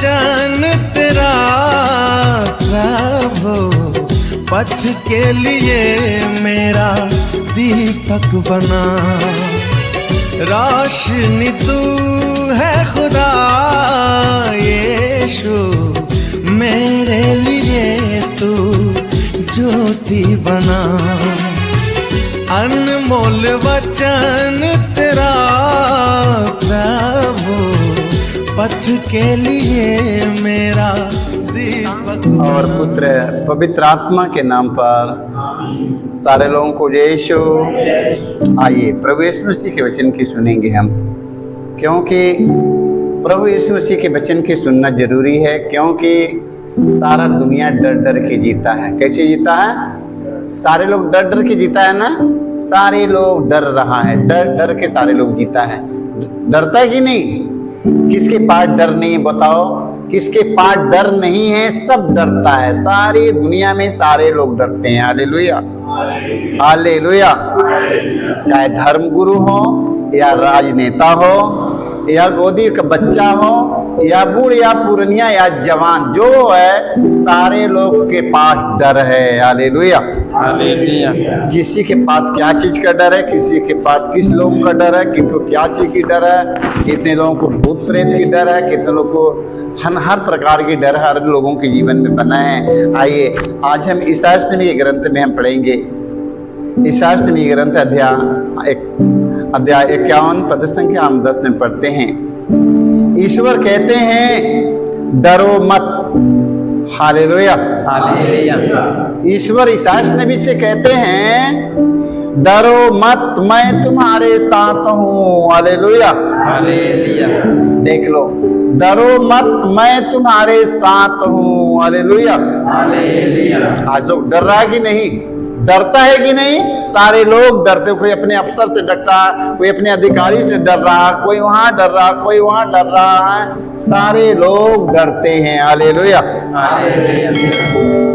वचन तेरा प्रभु, पथ के लिए मेरा दीपक बना। रोशनी तू है खुदा यीशु, मेरे लिए तू ज्योति बना। अनमोल वचन तेरा प्रभु, पथ के लिए मेरा दीपक। और पुत्र पवित्र आत्मा के नाम पर सारे लोगों को जय यीशु। आइए प्रभु यीशु मसीह के वचन की सुनेंगे हम, क्योंकि प्रभु यीशु मसीह के वचन की सुनना जरूरी है। क्योंकि सारा दुनिया डर डर के जीता है। कैसे जीता है? सारे लोग डर डर के जीता है ना। सारे लोग डर रहा है, डर डर के सारे लोग जीता है। डरता है कि नहीं? किसके पास डर नहीं है बताओ? किसके पास डर नहीं है? सब डरता है। सारी दुनिया में सारे लोग डरते हैं। Hallelujah, hallelujah. चाहे धर्म गुरु हो या राजनेता हो या गोदी का बच्चा हो या बूढ़ या पुरनिया या जवान, जो है सारे लोग के पास डर है। Hallelujah, hallelujah. किसी के पास क्या चीज का डर है? किसी के पास किस लोगों का डर है? किनको क्या चीज की डर है? कितने लोगों को भूत प्रेत की डर है? कितने लोगों को हर प्रकार की डर हर लोगों के जीवन में बना है। आइए आज हम ईसायाह के ग्रंथ में हम पढ़ेंगे। ईसायाह ग्रंथ अध्याय 51 पद संख्या हम 10 में पढ़ते हैं। ईश्वर कहते हैं डरो मत। Hallelujah, hallelujah. ईश्वर ईसायाह नबी से कहते हैं डरो मत, मैं तुम्हारे साथ हूँ। Hallelujah, hallelujah. देख लो, डरो मत, मैं तुम्हारे साथ हूँ। Hallelujah, hallelujah. आज लोग डर रहा है कि नहीं? डरता है कि नहीं? सारे लोग डरते। कोई अपने अफसर से डरता है, कोई अपने अधिकारी से डर रहा है, कोई वहां डर रहा, कोई वहां डर रहा है। सारे लोग डरते हैं। हालेलुया,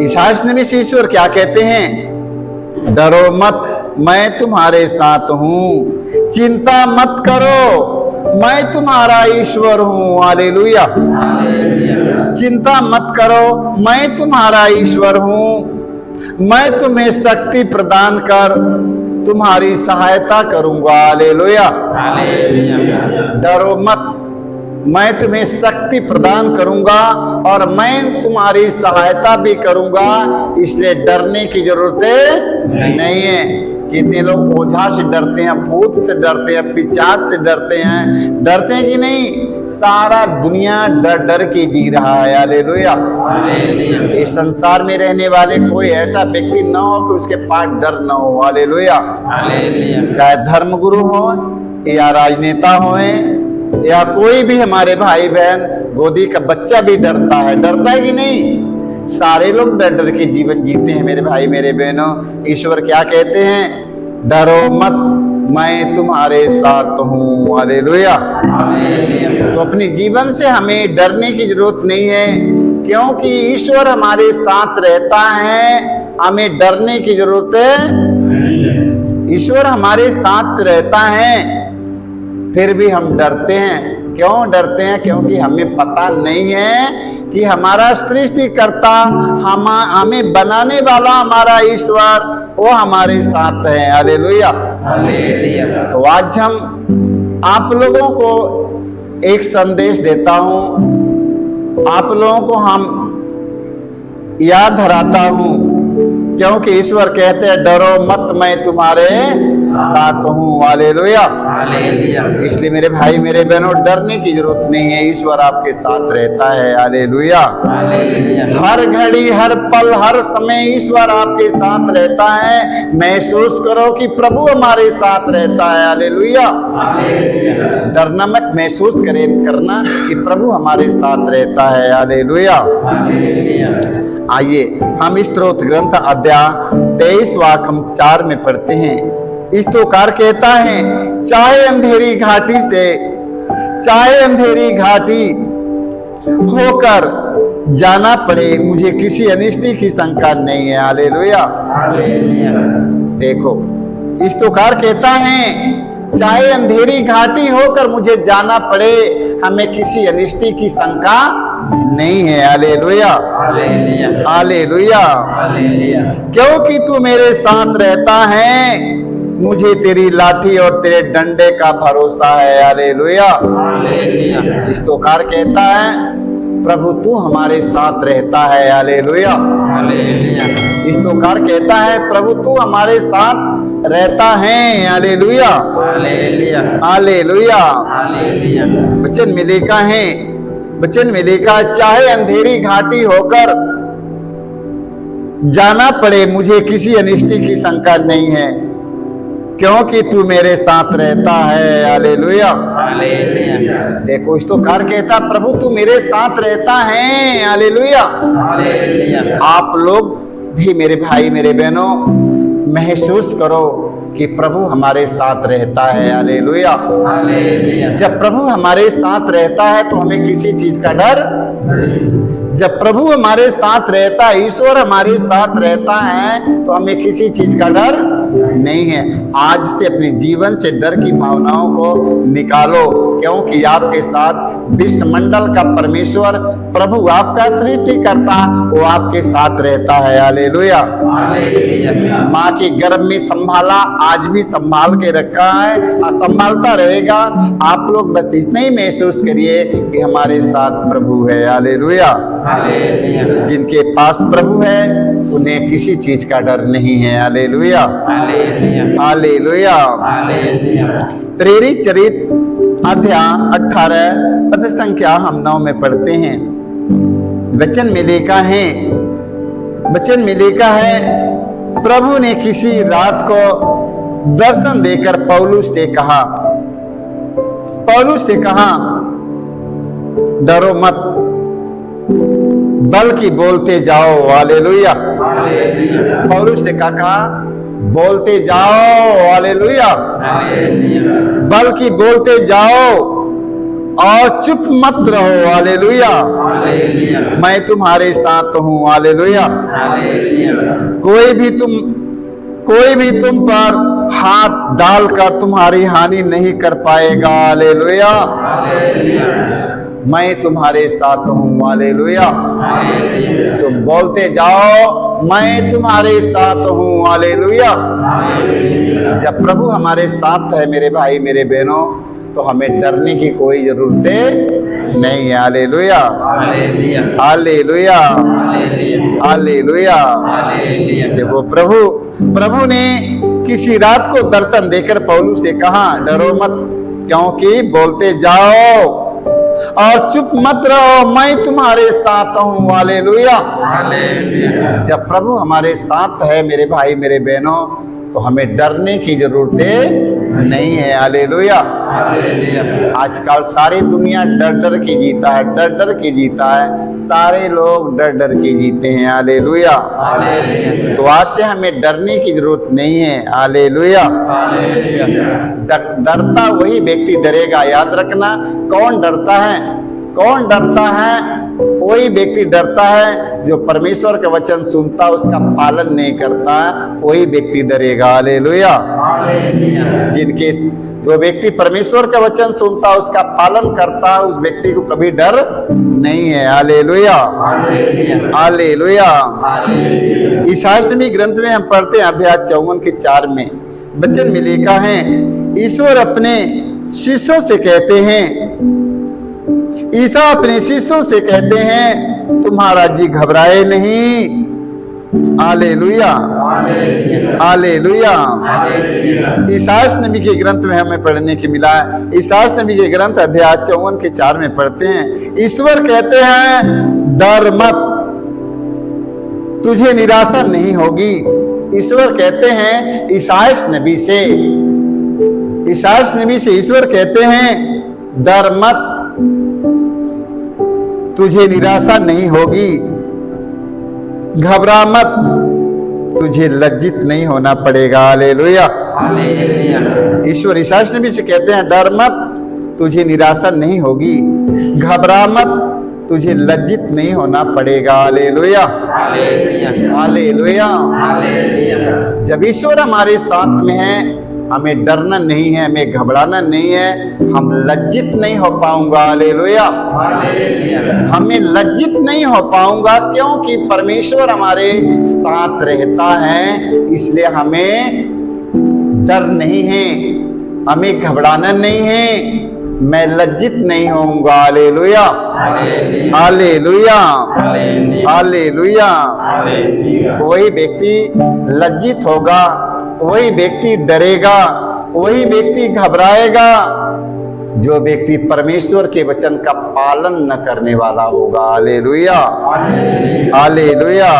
ईसायाह नबी से ईश्वर क्या कहते हैं? डरो मत, मैं तुम्हारे साथ हूँ। चिंता मत करो, मैं तुम्हारा ईश्वर हूँ। हालेलुया, चिंता मत करो, मैं तुम्हारा ईश्वर हूँ। मैं तुम्हें शक्ति प्रदान कर तुम्हारी सहायता करूंगा। हालेलुया, डरो मत, मैं तुम्हें शक्ति प्रदान करूंगा और मैं तुम्हारी सहायता भी करूंगा, इसलिए डरने की जरूरत नहीं है। कितने लोग ओझा से डरते हैं, भूत से डरते हैं, पिशाच से डरते हैं। डरते हैं कि नहीं? सारा दुनिया डर डर के जी रहा है। हालेलुया, इस संसार में रहने वाले कोई ऐसा व्यक्ति न हो कि उसके पास डर न हो। हालेलुया, चाहे धर्म गुरु हो या राजनेता हो या कोई भी हमारे भाई बहन, गोदी का बच्चा भी डरता है। डरता है कि नहीं? सारे लोग डर डर के जीवन जीते हैं। मेरे भाई मेरे बहनों, ईश्वर क्या कहते हैं? डरो मत, मैं तुम्हारे साथ हूँ। हालेलुया। तो अपने जीवन से हमें डरने की जरूरत नहीं है, क्योंकि ईश्वर हमारे साथ रहता है। हमें डरने की जरूरत है। ईश्वर हमारे साथ रहता है, फिर भी हम डरते हैं। क्यों डरते हैं? क्योंकि हमें पता नहीं है कि हमारा सृष्टिकर्ता, हमें बनाने वाला हमारा ईश्वर, वो हमारे साथ है। Hallelujah, hallelujah. तो आज हम आप लोगों को एक संदेश देता हूं, आप लोगों को हम याद धराता हूं, क्योंकि ईश्वर कहते हैं डरो मत, मैं तुम्हारे साथ हूँ। Hallelujah, hallelujah. इसलिए मेरे भाई मेरे बहनों, डरने की जरूरत नहीं है। ईश्वर आपके साथ रहता है। Hallelujah, hallelujah. हर घड़ी, हर पल, हर समय ईश्वर आपके साथ रहता है। महसूस करो कि प्रभु हमारे साथ रहता है। Hallelujah, hallelujah. डरना मत, महसूस करना कि प्रभु हमारे साथ रहता है। Hallelujah, hallelujah. आइए हम इस स्तोत्र ग्रंथ अध्याय 23 वाक्य 4 में पढ़ते हैं। इस स्तोत्रकार कहता है, चाहे अंधेरी घाटी होकर जाना पड़े, मुझे किसी अनिष्टि की शंका नहीं है। हालेलुया, देखो इस स्तोत्रकार कहता है, चाहे अंधेरी घाटी होकर मुझे जाना पड़े, हमें किसी अनिष्टि की शंका नहीं है। Hallelujah, hallelujah, hallelujah. हालेलुया, क्योंकि तू मेरे साथ रहता है, मुझे तेरी लाठी और तेरे डंडे का भरोसा है। हालेलुया। हालेलुया, स्तोकार कहता है प्रभु तू हमारे साथ रहता है। हालेलुया। हालेलुया, स्तोकार कहता है प्रभु तू हमारे साथ रहता है। Hallelujah, hallelujah, hallelujah. हालेलुया, वचन में लिखा है, वचन में लिखा चाहे अंधेरी घाटी होकर जाना पड़े, मुझे किसी अनिष्टि की शंका नहीं है, क्योंकि तू मेरे साथ रहता है। हालेलुया। हालेलुया, देखो स्तोकार कहता प्रभु तू मेरे साथ रहता है। हालेलुया। हालेलुया, आप लोग भी मेरे भाई मेरे बहनों महसूस करो कि प्रभु हमारे साथ रहता है। हालेलुया। हालेलुया, जब प्रभु हमारे साथ रहता है तो हमें किसी चीज का डर, जब प्रभु हमारे साथ रहता है, ईश्वर हमारे साथ रहता है तो हमें किसी चीज का डर नहीं है। आज से अपने जीवन से डर की भावनाओं को निकालो, क्योंकि आपके साथ विश्व मंडल का परमेश्वर प्रभु आपका सृष्टि करता, वो आपके साथ रहता है। हालेलुया। हालेलुया, माँ के गर्भ में संभाला, आज भी संभाल के रखा है और संभालता रहेगा। आप लोग बस इतना ही महसूस करिए कि हमारे साथ प्रभु है। हालेलुया। हालेलुया, जिनके पास प्रभु है उन्हें किसी चीज का डर नहीं है। Hallelujah, hallelujah, hallelujah. हालेलुया, प्रेरित चरित्र अध्याय 18 पद संख्या हम 9 में पढ़ते हैं। वचन में लिखा है, वचन में लिखा है प्रभु ने किसी रात को दर्शन देकर पौलुस से कहा, पौलुस से कहा डरो मत बल्कि बोलते जाओ। हालेलुया। हालेलुया, पौलुस से क्या कहा? बोलते जाओ। हालेलुया। हालेलुया, बल्कि बोलते जाओ और चुप मत रहो। हालेलुया। हालेलुया, मैं तुम्हारे साथ हूँ। हालेलुया। हालेलुया, कोई भी तुम पर हाथ डालकर तुम्हारी हानि नहीं कर पाएगा। हालेलुया। हालेलुया, मैं तुम्हारे साथ हूँ। हालेलुया। हालेलुया, तुम बोलते जाओ मैं तुम्हारे साथ हूँ। हालेलुया। हालेलुया, जब प्रभु हमारे साथ है मेरे भाई मेरे बहनों, तो हमें डरने की कोई जरूरत नहीं है। Hallelujah, hallelujah, hallelujah, hallelujah, hallelujah. Hallelujah, देखो प्रभु ने किसी रात को दर्शन देकर पौलुस से कहा डरो मत, क्योंकि बोलते जाओ और चुप मत रहो, मैं तुम्हारे साथ हूँ। हालेलुया। हालेलुया, जब प्रभु हमारे साथ है मेरे भाई मेरे बहनों, तो हमें डरने की जरूरत नहीं है। हालेलुया। हालेलुया, आजकल सारी दुनिया डर डर के जीता है, डर डर के जीता है, सारे लोग डर डर के जीते हैं। हालेलुया। हालेलुया, तो आज से हमें डरने की जरूरत नहीं है। हालेलुया। हालेलुया, डरता वही व्यक्ति डरेगा। याद रखना, कौन डरता है? कौन डरता है? वही व्यक्ति डरता है जो परमेश्वर का वचन सुनता उसका पालन नहीं करता, वही व्यक्ति डरेगा। हालेलुया। हालेलुया, जिनके जो व्यक्ति परमेश्वर का वचन सुनता उसका पालन करता, उस व्यक्ति को कभी डर नहीं है। Hallelujah, hallelujah, hallelujah. हालेलुया, ईसाई ग्रंथ में हम पढ़ते हैं अध्याय 54 के 4 में वचन में लिखा है, ईश्वर अपने शिष्यों से कहते हैं, ईसा अपने शिष्यों से कहते हैं तुम्हारा जी घबराए नहीं। Hallelujah, hallelujah, hallelujah. हालेलुया, ईसाई नबी के ग्रंथ में हमें पढ़ने की मिला है। ईसाई नबी के ग्रंथ अध्याय 54 के 4 में पढ़ते हैं, ईश्वर कहते हैं डर मत, तुझे निराशा नहीं होगी। ईश्वर कहते हैं ईसाई नबी से, ईसाई नबी से ईश्वर कहते हैं डर मत, तुझे निराशा नहीं होगी, घबरा मत, तुझे लज्जित नहीं होना पड़ेगा। हालेलुया। हालेलुया, ईश्वर ईसाई नबी से कहते हैं डर मत, तुझे निराशा नहीं होगी, घबरा मत, तुझे लज्जित नहीं होना पड़ेगा। Hallelujah, hallelujah, hallelujah. हालेलुया, जब ईश्वर हमारे साथ में है हमें डरना नहीं है, हमें घबराना नहीं है, हम लज्जित नहीं हो पाऊंगा। हालेलुया। हमें लज्जित नहीं हो पाऊंगा क्योंकि परमेश्वर हमारे साथ रहता है, इसलिए हमें डर नहीं है, हमें घबराना नहीं है, मैं लज्जित नहीं होऊंगा। Hallelujah, hallelujah, hallelujah. वही व्यक्ति लज्जित होगा, वही व्यक्ति डरेगा, वही व्यक्ति घबराएगा जो व्यक्ति परमेश्वर के वचन का पालन न करने वाला होगा। Hallelujah, hallelujah.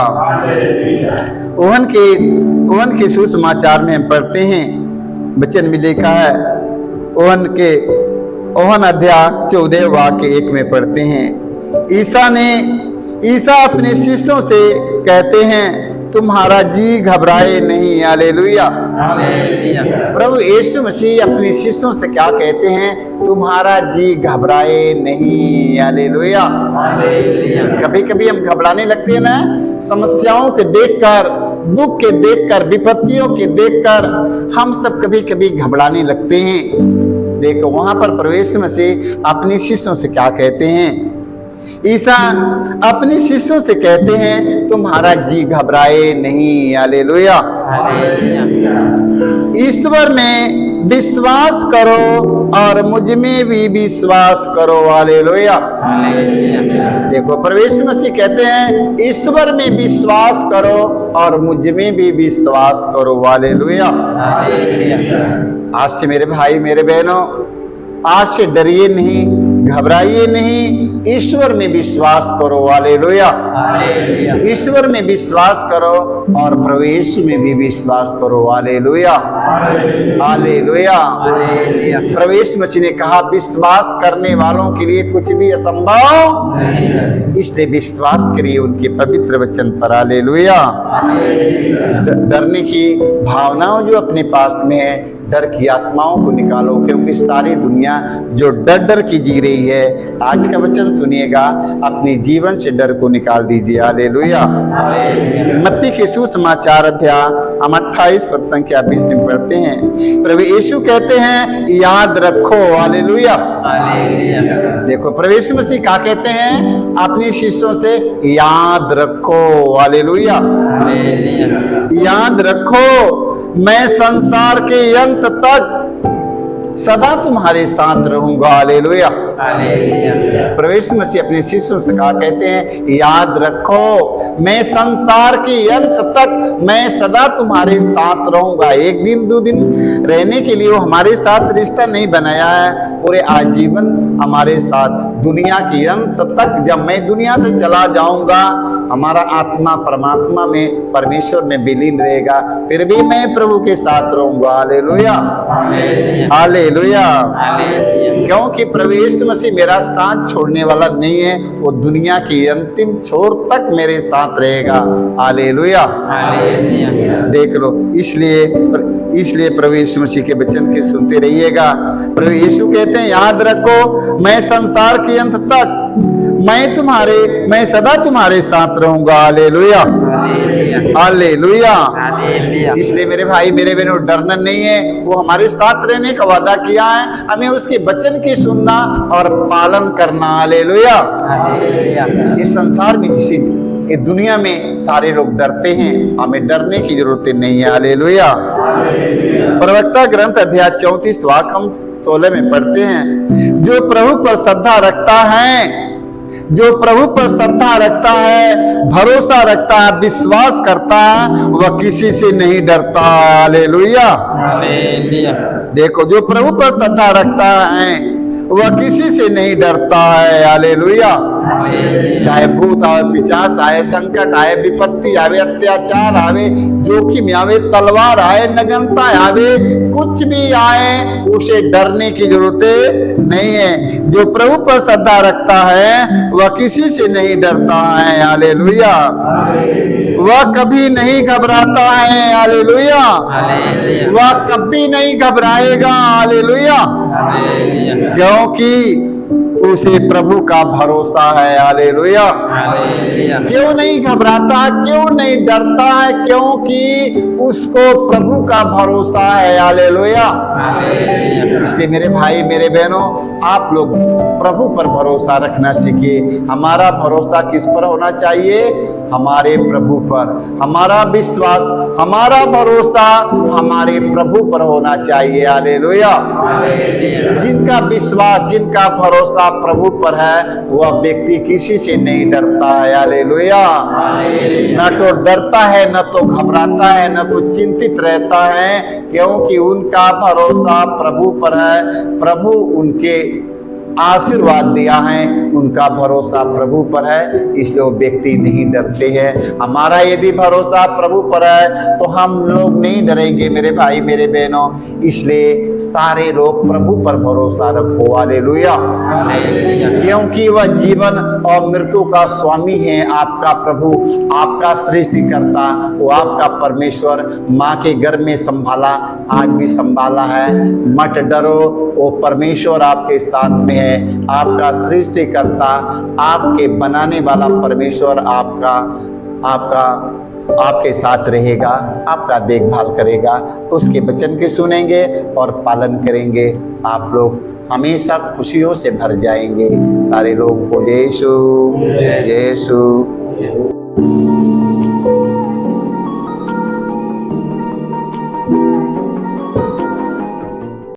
ओहन के सुसमाचार में हम पढ़ते हैं, वचन में लिखा है, ओहन अध्याय 14 वाक्य 1 में पढ़ते हैं, ईसा अपने शिष्यों से कहते हैं, तुम्हारा जी घबराए नहीं। हालेलुया। प्रभु यीशु मसीह अपने शिष्यों से क्या कहते हैं? तुम्हारा जी घबराए नहीं। हालेलुया। कभी कभी हम घबराने लगते हैं ना, समस्याओं के देखकर, दुख के देखकर, विपत्तियों के देखकर हम सब कभी कभी घबराने लगते हैं। देखो वहां पर प्रभु यीशु मसीह अपने शिष्यों से क्या कहते हैं? ईसा अपने शिष्यों से कहते हैं, तुम्हारा जी घबराए नहीं। हालेलुया। ईश्वर में विश्वास करो और मुझ में भी विश्वास करो। हालेलुया। देखो प्रभु यीशु मसीह कहते हैं, ईश्वर में विश्वास करो और मुझ में भी विश्वास करो। हालेलुया। आज से मेरे भाई, मेरे बहनों, आज से डरिए नहीं, घबराइए नहीं, ईश्वर में विश्वास करो। हालेलुया। ईश्वर में विश्वास करो और प्रभु यीशु में भी विश्वास करो। Hallelujah, hallelujah. प्रभु यीशु मसीह ने कहा, विश्वास करने वालों के लिए कुछ भी असंभव, इसलिए विश्वास करिए उनके पवित्र वचन पर। हालेलुया। डरने की भावनाओं जो अपने पास में है, डर की आत्माओं को निकालो, क्योंकि सारी दुनिया जो डर डर की जी रही है, आज का वचन सुनिएगा, अपने जीवन से डर को निकाल दीजिए। हालेलुया। मत्ती के सुसमाचार अध्याय हम 28 पद संख्या 20 में पढ़ते हैं, प्रभु यीशु कहते हैं, याद रखो। हालेलुया। देखो प्रभु यीशु मसीह क्या कहते हैं अपने शिष्यों से? याद रखो। हालेलुया। याद रखो, मैं संसार के अंत तक सदा तुम्हारे साथ रहूंगा। हालेलुया। प्रभु यीशु मसीह अपने शिष्यों से कहा कहते हैं, याद रखो, मैं संसार के अंत तक मैं सदा तुम्हारे साथ रहूंगा। एक दिन, 2 दिन रहने के लिए वो हमारे साथ रिश्ता नहीं बनाया है, पूरे आजीवन हमारे साथ, दुनिया के अंत तक। जब मैं दुनिया से चला जाऊंगा, हमारा आत्मा परमात्मा में, परमेश्वर में विलीन रहेगा, फिर भी मैं प्रभु के साथ रहूंगा। Hallelujah, hallelujah. क्योंकि प्रभु यीशु मसीह मेरा साथ छोड़ने वाला नहीं है, वो दुनिया की अंतिम छोर तक मेरे साथ रहेगा। हालेलुया। देख लो, इसलिए प्रभु यीशु मसीह के वचन के सुनते रहिएगा। प्रभु यीशु कहते हैं, याद रखो, मैं संसार के अंत तक मैं सदा तुम्हारे साथ रहूंगा। Hallelujah, hallelujah. इसलिए मेरे भाई, मेरे बहनों, डरना नहीं है, वो हमारे साथ रहने का वादा किया है, हमें उसके वचन की सुनना और पालन करना। हालेलुया। इस संसार में, इस दुनिया में सारे लोग डरते हैं, हमें डरने की जरूरत नहीं है। हालेलुया। प्रवक्ता ग्रंथ अध्याय 34 वाक्य हम 16 में पढ़ते हैं, जो प्रभु पर श्रद्धा रखता है, जो प्रभु पर श्रद्धा रखता है, भरोसा रखता है, विश्वास करता है, वह किसी से नहीं डरता। हालेलुया। देखो, जो प्रभु पर श्रद्धा रखता है वह किसी से नहीं डरता है। हालेलुया। चाहे भूत आवे, पिशाच आए, संकट आए, विपत्ति आवे, अत्याचार आवे, जोखिम आवे, तलवार आए, नग्नता आवे, कुछ भी आए, उसे डरने की जरूरत नहीं है। जो प्रभु पर श्रद्धा रखता है वह किसी से नहीं डरता है। हालेलुया। वह कभी नहीं घबराता है। हालेलुया। वह कभी नहीं घबराएगा। हालेलुया। क्योंकि उसे प्रभु का भरोसा है। हालेलुया। हालेलुया। क्यों नहीं घबराता, क्यों नहीं डरता है? क्योंकि उसको प्रभु का भरोसा है। हालेलुया। हालेलुया। इसलिए मेरे भाई मेरे बहनों, आप लोग प्रभु पर भरोसा रखना सीखिए। हमारा भरोसा किस पर होना चाहिए? हमारे प्रभु पर। हमारा विश्वास, हमारा भरोसा हमारे प्रभु पर होना चाहिए। हालेलुया। हालेलुया। जिनका विश्वास, जिनका भरोसा प्रभु पर है, वह व्यक्ति किसी से नहीं डरता है। हालेलुया। न तो डरता है, न तो घबराता है, न तो चिंतित रहता है, क्योंकि उनका भरोसा प्रभु पर है। प्रभु उनके आशीर्वाद दिया है, उनका भरोसा प्रभु पर है, इसलिए वो व्यक्ति नहीं डरते हैं। हमारा यदि भरोसा प्रभु पर है तो हम लोग नहीं डरेंगे मेरे भाई मेरे बहनों। इसलिए सारे लोग प्रभु पर भरोसा रखो। हालेलुया। हालेलुया। क्योंकि वह जीवन और मृत्यु का स्वामी है। आपका प्रभु, आपका सृष्टिकर्ता, वो आपका परमेश्वर माँ के गर्भ में संभाला, आज भी संभाला है। मत डरो, वो परमेश्वर आपके साथ में है। आपका सृष्टिकर्ता, आपके बनाने वाला परमेश्वर आपके साथ रहेगा, आपका देखभाल करेगा। उसके वचन के सुनेंगे और पालन करेंगे, आप लोग हमेशा खुशियों से भर जाएंगे। सारे लोग बोले यीशु, जय यीशु।